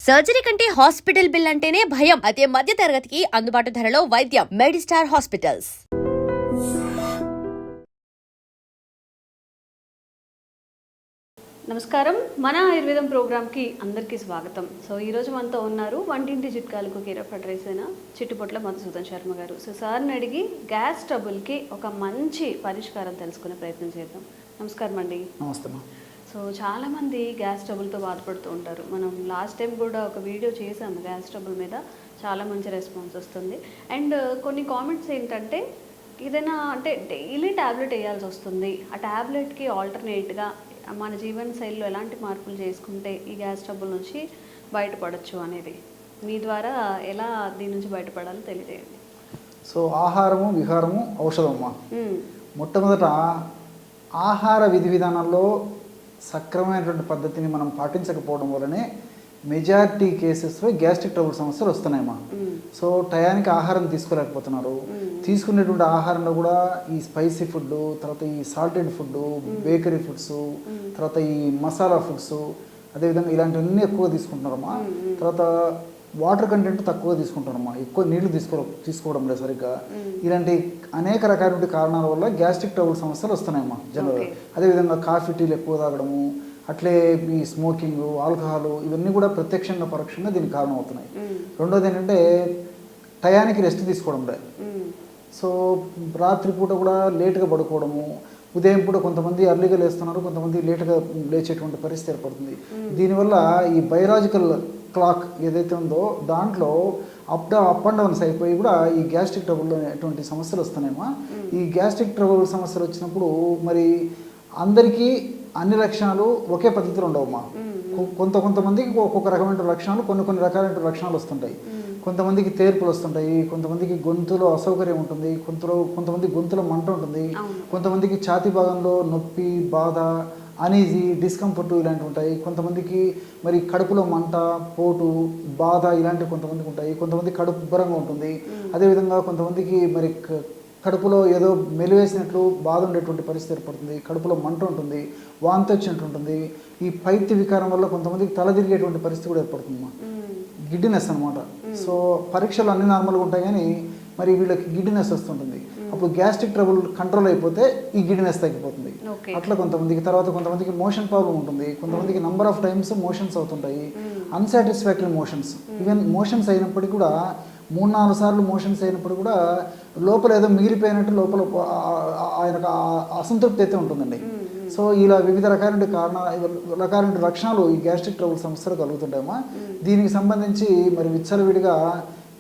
Surgery కంటే hospital bill అంటేనే భయం. అదే మధ్య తరగతికి అందుబాటు ధరలో వైద్యం. Medistar hospitals. నమస్కారం. మన ఆయుర్వేదం ప్రోగ్రామ్కి అందరికీ స్వాగతం. సో ఈరోజు మనతో ఉన్నారు వంటింటి చిట్కాలకు కీరఫ్ అడ్రైస్ అయిన చిట్టుపొట్ల మధుసూదన్ శర్మ గారు. సో సార్ని అడిగి గ్యాస్ ట్రబుల్కి ఒక మంచి పరిష్కారం తెలుసుకునే ప్రయత్నం చేద్దాం. నమస్కారం అండి. నమస్తే. సో చాలామంది గ్యాస్ ట్రబుల్తో బాధపడుతూ ఉంటారు. మనం లాస్ట్ టైం కూడా ఒక వీడియో చేసాము గ్యాస్ ట్రబుల్ మీద, చాలా మంచి రెస్పాన్స్ వస్తుంది. అండ్ కొన్ని కామెంట్స్ ఏంటంటే ఏదైనా అంటే డైలీ ట్యాబ్లెట్ వేయాల్సి వస్తుంది, ఆ ట్యాబ్లెట్కి ఆల్టర్నేట్గా మన జీవన శైలిలో ఎలాంటి మార్పులు చేసుకుంటే ఈ గ్యాస్ ట్రబుల్ నుంచి బయటపడచ్చు అనేది మీ ద్వారా ఎలా దీని నుంచి బయటపడాలో తెలియజేయండి. సో ఆహారము విహారము ఔషధమ్మా. మొట్టమొదట ఆహార విధి విధానాల్లో సక్రమైనటువంటి పద్ధతిని మనం పాటించకపోవడం వల్లనే మెజారిటీ కేసెస్లో గ్యాస్ట్రిక్ ట్రబుల్ సమస్యలు వస్తున్నాయమ్మా. సో టయానికి ఆహారం తీసుకోలేకపోతున్నారు. తీసుకునేటువంటి ఆహారంలో కూడా ఈ స్పైసీ ఫుడ్, తర్వాత ఈ సాల్టెడ్ ఫుడ్, బేకరీ ఫుడ్స్, తర్వాత ఈ మసాలా ఫుడ్స్, అదేవిధంగా ఇలాంటివన్నీ ఎక్కువ తీసుకుంటున్నారమ్మా. తర్వాత వాటర్ కంటెంట్ తక్కువ తీసుకుంటున్నారమ్మా, ఎక్కువ నీళ్లు తీసుకోవడం లేదు సరిగ్గా. ఇలాంటి అనేక రకాల కారణాల వల్ల గ్యాస్ట్రిక్ ట్రబుల్ సమస్యలు వస్తున్నాయమ్మా జనరల్గా. అదేవిధంగా కాఫీ టీలు ఎక్కువ తాగడము, అట్లే ఈ స్మోకింగ్, ఆల్కహాల్, ఇవన్నీ కూడా ప్రత్యక్షంగా పరోక్షంగా దీనికి కారణం అవుతున్నాయి. రెండోది ఏంటంటే టయానికి రెస్ట్ తీసుకోవడం లేదు. సో రాత్రిపూట కూడా లేటుగా పడుకోవడము, ఉదయం పూట కొంతమంది అర్లీగా లేస్తున్నారు, కొంతమంది లేటుగా లేచేటువంటి పరిస్థితి ఏర్పడుతుంది. దీనివల్ల ఈ బయలాజికల్ క్లాక్ ఏదైతే ఉందో దాంట్లో అప్ అండ్ డౌన్స్ అయిపోయి కూడా ఈ గ్యాస్ట్రిక్ ట్రబుల్ అనేటువంటి సమస్యలు వస్తున్నాయమ్మా. ఈ గ్యాస్ట్రిక్ ట్రబుల్ సమస్యలు వచ్చినప్పుడు మరి అందరికీ అన్ని లక్షణాలు ఒకే పద్ధతిలో ఉండవమ్మా. కొంతమందికి ఒక్కొక్క రకమైన లక్షణాలు, కొన్ని రకాలైన లక్షణాలు వస్తుంటాయి. కొంతమందికి తేర్పులు వస్తుంటాయి, కొంతమందికి గొంతులో అసౌకర్యం ఉంటుంది, కొంతమంది గొంతులో మంట ఉంటుంది, కొంతమందికి ఛాతీ భాగంలో నొప్పి, బాధ, అనీజీ, డిస్కంఫర్ట్ ఇలాంటివి ఉంటాయి. కొంతమందికి మరి కడుపులో మంట, పోటు, బాధ ఇలాంటివి కొంతమందికి ఉంటాయి. కొంతమంది కడుపు ఉబ్బరంగా ఉంటుంది. అదేవిధంగా కొంతమందికి మరి కడుపులో ఏదో మెలివేసినట్లు బాధ ఉండేటువంటి పరిస్థితి ఏర్పడుతుంది. కడుపులో మంట ఉంటుంది, వాంతి వచ్చినట్టు ఉంటుంది. ఈ పైత్య వికారం వల్ల కొంతమందికి తల తిరిగేటువంటి పరిస్థితి కూడా ఏర్పడుతుందమ్మా. గిడ్డినెస్ అనమాట. సో పరీక్షలు అన్ని నార్మల్గా ఉంటాయి కానీ మరి వీళ్ళకి గిడ్డినెస్ వస్తుంటుంది. అప్పుడు గ్యాస్ట్రిక్ ట్రబుల్ కంట్రోల్ అయిపోతే ఈ గిడ్డినెస్ తగ్గిపోతుంది. అట్లా కొంతమందికి మోషన్ ప్రాబ్లం ఉంటుంది. కొంతమందికి నెంబర్ ఆఫ్ టైమ్స్ మోషన్స్ అవుతుంటాయి, అన్సాటిస్ఫాక్టరీ మోషన్స్. ఈవెన్ మోషన్స్ అయినప్పటికీ కూడా 3-4 సార్లు మోషన్స్ అయినప్పుడు కూడా లోపల ఏదో మిగిలిపోయినట్టు లోపల ఆయనకు అసంతృప్తి అయితే ఉంటుందండి. సో ఇలా వివిధ రకాలైన లక్షణాలు ఈ గ్యాస్ట్రిక్ ట్రబుల్ సమస్యలు కలుగుతుంటాయమ్మా. దీనికి సంబంధించి మరి విచ్చలవిడిగా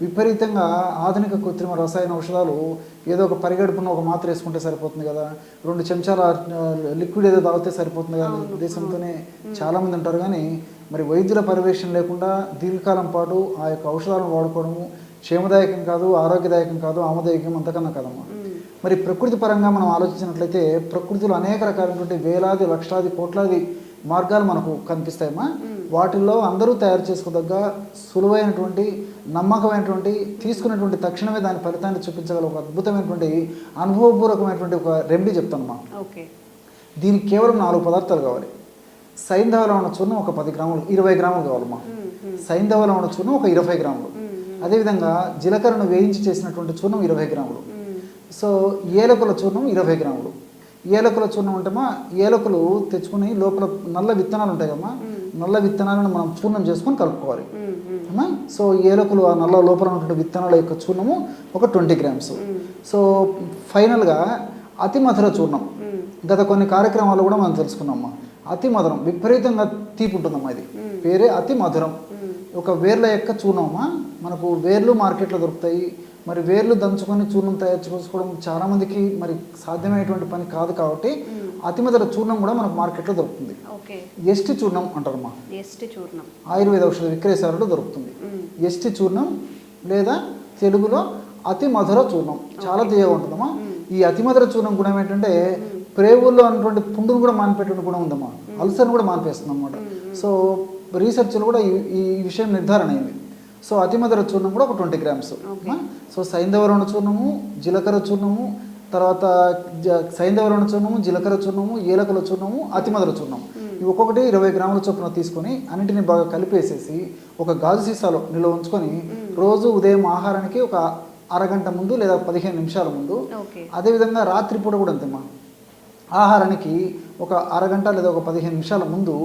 విపరీతంగా ఆధునిక కృత్రిమ రసాయన ఔషధాలు, ఏదో ఒక పరిగడుపున ఒక మాత్ర వేసుకుంటే సరిపోతుంది కదా, 2 చెంచాల లిక్విడ్ ఏదో తాగితే సరిపోతుంది కదా ఉద్దేశంతోనే చాలామంది ఉంటారు. కానీ మరి వైద్యుల పర్యవేక్షణ లేకుండా దీర్ఘకాలం పాటు ఆ యొక్క ఔషధాలను వాడుకోవడము క్షేమదాయకం కాదు, ఆరోగ్యదాయకం కాదు, ఆమదాయకం అంతకన్నా కదమ్మా. మరి ప్రకృతి పరంగా మనం ఆలోచించినట్లయితే ప్రకృతిలో అనేక రకాలైనటువంటి వేలాది, లక్షలాది, కోట్లాది మార్గాలు మనకు కనిపిస్తాయమ్మా. వాటిల్లో అందరూ తయారు చేసుకోదగ్గ సులువైనటువంటి, నమ్మకమైనటువంటి, తీసుకున్నటువంటి తక్షణమే దాని ఫలితాన్ని చూపించగల ఒక అద్భుతమైనటువంటి అనుభవపూర్వకమైనటువంటి ఒక రెమెడీ చెప్తానమ్మా. దీనికి కేవలం 4 పదార్థాలు కావాలి. సైంధవ లవణ చూర్ణం ఒక 10 గ్రాములు, 20 గ్రాములు కావాలమ్మా. సైంధవ లవణ చూర్ణం ఒక 20 గ్రాములు. అదేవిధంగా జీలకర్రను వేయించి చేసినటువంటి చూర్ణం 20 గ్రాములు. సో ఏలకుల చూర్ణం 20 గ్రాములు. ఏలకుల చూర్ణం అంటేమా ఏలకులు తెచ్చుకుని లోపల నల్ల విత్తనాలు ఉంటాయి కమ్మా, నల్ల విత్తనాలను మనం చూర్ణం చేసుకొని కలుపుకోవాలి అమ్మా. సో ఏలకులు ఆ నల్ల లోపల ఉన్నటువంటి విత్తనాల యొక్క చూర్ణము ఒక 20 గ్రామ్స్. సో ఫైనల్గా అతి మధుర చూర్ణం. గత కొన్ని కార్యక్రమాలు కూడా మనం తెలుసుకున్నామమ్మా. అతి మధురం, విపరీతంగా తీపి ఉంటుందమ్మా. ఇది పేరే అతి మధురం. ఒక వేర్ల యొక్క చూర్ణమమ్మా. మనకు వేర్లు మార్కెట్లో దొరుకుతాయి. మరి వేర్లు దంచుకొని చూర్ణం తయారు చేసుకోవడం చాలామందికి మరి సాధ్యమైనటువంటి పని కాదు కాబట్టి అతి మధుర చూర్ణం కూడా మనకు మార్కెట్లో దొరుకుతుంది. ఎస్టి చూర్ణం అంటారమ్మా. ఆయుర్వేద ఔషధ విక్రయశాలలో దొరుకుతుంది ఎస్టి చూర్ణం, లేదా తెలుగులో అతి మధుర చూర్ణం. చాలా తీయగా ఉంటుందమ్మా. ఈ అతి మధుర చూర్ణం గుణం ఏంటంటే ప్రేగుల్లో ఉన్నటువంటి పుండును కూడా మానిపెట్టే గుణం ఉందమ్మా. అల్సర్ను కూడా మానిపేస్తుంది అన్నమాట. సో రీసెర్చ్లో కూడా ఈ విషయం నిర్ధారణ అయింది. సో అతి మధుర చూర్ణం కూడా ఒక 20 గ్రామ్స్. సో సైంధవ లవణ చూర్ణము, జీలకర్ర చూర్ణము, తర్వాత సైంధవ లవణ చూర్ణము, జీలకర్ర చూర్ణము, ఏలకుల చూర్ణము, అతి మధుర చూర్ణం, ఒక్కొక్కటి 20 గ్రాముల చొప్పున తీసుకొని అన్నింటిని బాగా కలిపేసేసి ఒక గాజు సీసాలో నిల్వ ఉంచుకొని రోజు ఉదయం ఆహారానికి ఒక అరగంట ముందు లేదా 15 నిమిషాల ముందు, ఓకే. అదేవిధంగా రాత్రిపూట కూడా అంతేమ్మా, ఆహారానికి ఒక అరగంట లేదా ఒక 15 నిమిషాల ముందు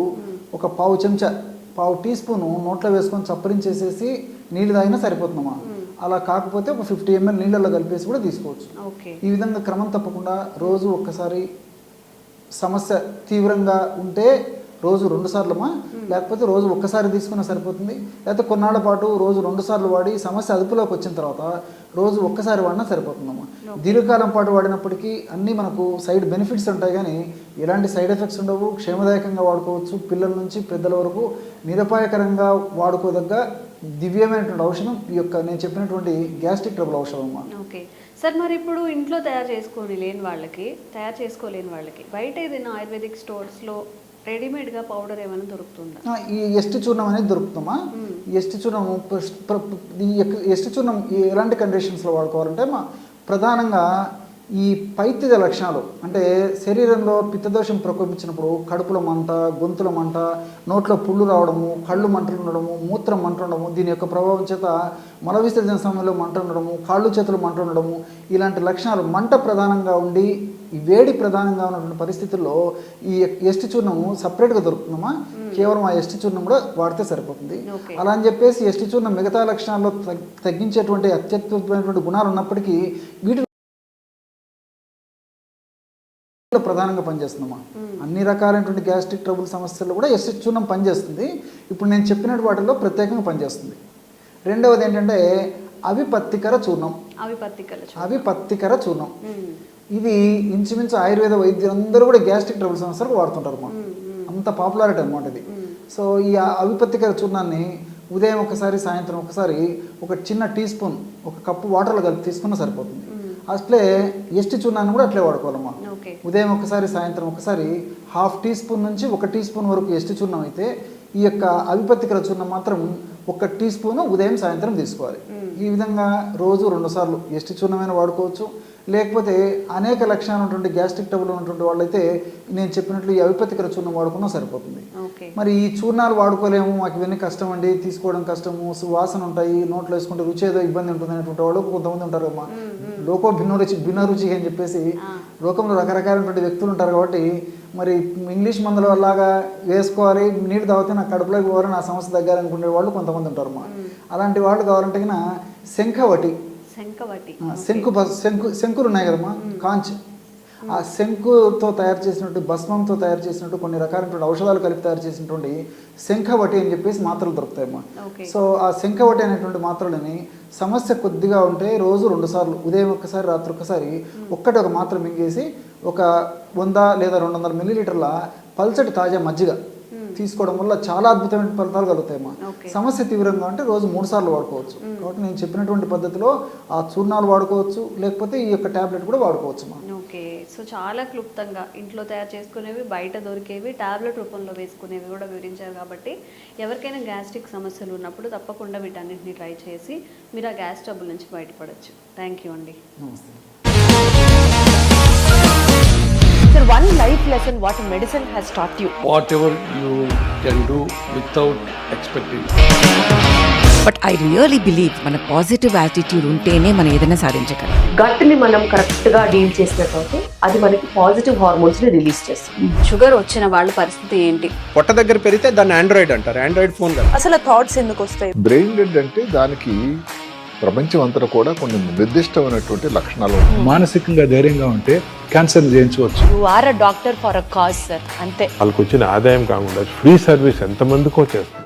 ఒక పావు టీ స్పూను నోట్లో వేసుకొని చప్పరించేసేసి నీళ్ళు తాగినా సరిపోతుందమ్మా. అలా కాకపోతే ఒక 50 ml నీళ్ళల్లో కలిపేసి కూడా తీసుకోవచ్చు. ఓకే. ఈ విధంగా క్రమం తప్పకుండా రోజు ఒక్కసారి, సమస్య తీవ్రంగా ఉంటే రోజు 2 సార్లమా, లేకపోతే రోజు ఒక్కసారి తీసుకున్నా సరిపోతుంది. లేకపోతే కొన్నాళ్ళ పాటు రోజు 2 సార్లు వాడి సమస్య అదుపులోకి వచ్చిన తర్వాత రోజు ఒక్కసారి వాడినా సరిపోతుందమ్మా. దీర్ఘకాలం పాటు వాడినప్పటికీ అన్నీ మనకు సైడ్ బెనిఫిట్స్ ఉంటాయి, కానీ ఎలాంటి సైడ్ ఎఫెక్ట్స్ ఉండవు. క్షేమదాయకంగా వాడుకోవచ్చు. పిల్లల నుంచి పెద్దల వరకు నిరపాయకరంగా వాడుకోదగ్గ దివ్యమైనటువంటి ఔషధం ఈ యొక్క నేను చెప్పినటువంటి గ్యాస్ట్రిక్ ట్రబుల్ ఔషధం అమ్మా. ఓకే సార్, మరి ఇప్పుడు ఇంట్లో తయారు చేసుకోలేని వాళ్ళకి బయట ఏదైనా ఆయుర్వేదిక్ స్టోర్స్లో రెడీమేడ్గా పౌడర్ ఏమైనా దొరుకుతుందా? ఈ ఎస్టి చూర్ణం అనేది దొరుకుతుందమ్మా. ఈ ఎస్టి చూర్ణం ఎస్టి చూర్ణం ఎలాంటి కండిషన్స్లో వాడుకోవాలంటే ప్రధానంగా ఈ పైత్య లక్షణాలు, అంటే శరీరంలో పిత్తదోషం ప్రకోపించినప్పుడు కడుపులో మంట, గొంతుల మంట, నోట్లో పుళ్ళు రావడము, కళ్ళు మంటలు ఉండడము, మూత్రం మంట ఉండడము, దీని యొక్క ప్రభావం చేత మల విసర్జన సమయంలో మంట ఉండడము, కాళ్ళు చేతులు మంట ఉండడము, ఇలాంటి లక్షణాలు మంట ప్రధానంగా ఉండి ఈ వేడి ప్రధానంగా ఉన్నటువంటి పరిస్థితుల్లో ఈ ఎస్టి చూర్ణము సపరేట్గా దొరుకుతుందమ్మా. కేవలం ఆ ఎస్టి చూర్ణం కూడా వాడితే సరిపోతుంది. అలా అని చెప్పేసి ఎస్టి చూర్ణం మిగతా లక్షణాల్లో తగ్గించేటువంటి అత్యద్భుతమైనటువంటి గుణాలు ఉన్నప్పటికీ వీటి ప్రధానంగా పనిచేస్తుందమ్మా. అన్ని రకాలైనటువంటి గ్యాస్ట్రిక్ ట్రబుల్ సమస్యలు కూడా ఎస్టి చూర్ణం పనిచేస్తుంది. ఇప్పుడు నేను చెప్పినట్టు వాటిల్లో ప్రత్యేకంగా పనిచేస్తుంది. రెండవది ఏంటంటే అవిపత్తికర చూర్ణం. ఇది ఇంచుమించు ఆయుర్వేద వైద్యులందరూ కూడా గ్యాస్ట్రిక్ ట్రబుల్ సమస్యలకు వాడుతుంటారు అన్నమాట. అంత పాపులారిటీ అనమాట ఇది. సో ఈ అవిపత్తికర చూర్ణాన్ని ఉదయం ఒకసారి, సాయంత్రం ఒకసారి ఒక చిన్న టీ స్పూన్, ఒక కప్పు వాటర్లో కలిపి తీసుకున్నా సరిపోతుంది. అట్లే ఎస్టి చూర్ణాన్ని కూడా అట్లే వాడుకోవాలమ్మా. ఉదయం ఒకసారి, సాయంత్రం ఒకసారి 1/2 టీ స్పూన్ నుంచి 1 టీ స్పూన్ వరకు ఎస్టి చూర్ణం అయితే, ఈ యొక్క అవిపత్తికర చూర్ణం మాత్రం 1 టీ స్పూన్ ఉదయం, సాయంత్రం తీసుకోవాలి. ఈ విధంగా రోజు 2 సార్లు ఎస్టి చూర్ణమైన వాడుకోవచ్చు. లేకపోతే అనేక లక్షణాలు ఉన్నటువంటి గ్యాస్ట్రిక్ ట్రబుల్ ఉన్నటువంటి వాళ్ళైతే నేను చెప్పినట్లు ఈ అవిపత్తికర చూర్ణం వాడుకున్నా సరిపోతుంది. మరి ఈ చూర్ణాలు వాడుకోలేము, మాకు ఇవన్నీ కష్టం అండి, తీసుకోవడం కష్టము, సువాసన ఉంటాయి, నోట్లో వేసుకుంటే రుచి ఏదో ఇబ్బంది ఉంటుంది అనేటువంటి వాళ్ళు కొంతమంది ఉంటారు అమ్మా. లోకో భిన్న రుచి అని చెప్పేసి లోకంలో రకరకాలైనటువంటి వ్యక్తులు ఉంటారు. కాబట్టి మరి ఇంగ్లీష్ మందుల వల్లగా వేసుకోవాలి, నీళ్ళు తాగితే నాకు కడుపులోకి పోవాలి, నా సమస్య తగ్గాలనుకునే వాళ్ళు కొంతమంది ఉంటారు అమ్మా. అలాంటి వాళ్ళు కావాలంటే శంకులు ఉన్నాయి కదమ్మా, కాంచ్, ఆ శంకుతో తయారు చేసినట్టు, భస్మంతో తయారు చేసినట్టు కొన్ని రకాలైనటువంటి ఔషధాలు కలిపి తయారు చేసినటువంటి శంఖవటి అని చెప్పేసి మాత్రలు దొరుకుతాయమ్మా. సో ఆ శంఖవటి అనేటువంటి మాత్రలని సమస్య కొద్దిగా ఉంటే రోజు 2 సార్లు, ఉదయం ఒక్కసారి, రాత్రి ఒక్కసారి, ఒక మాత్ర మింగేసి ఒక 100 లేదా 200 మిల్లీలీటర్ల పల్చటి తాజా మజ్జిగ తీసుకోవడం వల్ల చాలా అద్భుతమైన ఫలితాలు కలుగుతాయమ్మా. సమస్య తీవ్రంగా అంటే రోజు 3 సార్లు వాడుకోవచ్చు. కాబట్టి నేను చెప్పినటువంటి పద్ధతిలో ఆ చూర్ణాలు వాడుకోవచ్చు, లేకపోతే ఈ యొక్క టాబ్లెట్ కూడా వాడుకోవచ్చు. ఓకే, సో చాలా క్లుప్తంగా ఇంట్లో తయారు చేసుకునేవి, బయట దొరికేవి, టాబ్లెట్ రూపంలో వేసుకునేవి కూడా వివరించారు. కాబట్టి ఎవరికైనా గ్యాస్ట్రిక్ సమస్యలు ఉన్నప్పుడు తప్పకుండా వీటన్నిటిని ట్రై చేసి మీరు ఆ గ్యాస్ ట్రబుల్ నుంచి బయటపడవచ్చు. థ్యాంక్ యూ అండి. నమస్తే. Sir, one life lesson what medicine has taught you. Whatever you can do without expecting. But I really believe మన పాజిటివ్ యాటిట్యూడ్ ఉంటేనే మనం ఏదైనా సాధించగలం. గట్ని మనం కరెక్ట్గా డీల్ చేసినట్లయితే అది మనకి పాజిటివ్ హార్మోన్స్ని రిలీజ్ చేస్తుంది. షుగర్ వచ్చిన వాళ్ళ పరిస్థితి ఏంటి? పొట్ట దగ్గర పెరిగితే దాన్ని ఆండ్రాయిడ్ అంటారు, ఆండ్రాయిడ్ ఫోన్ కదా. అసలు థాట్స్ ఎందుకు వస్తాయి? బ్రెయిన్ డెడ్ అంటే దానికి ప్రపంచం అంతా కూడా కొన్ని నిర్దిష్టమైనటువంటి లక్షణాలు ఉన్నాయి. మానసికంగా ధైర్యంగా ఉంటే క్యాన్సర్ జయించవచ్చు. You are a doctor for a cause, sir. అంతే. వాళ్ళకు వచ్చిన ఆదాయం కాకుండా ఫ్రీ సర్వీస్ ఎంతమందికో చేస్తారు.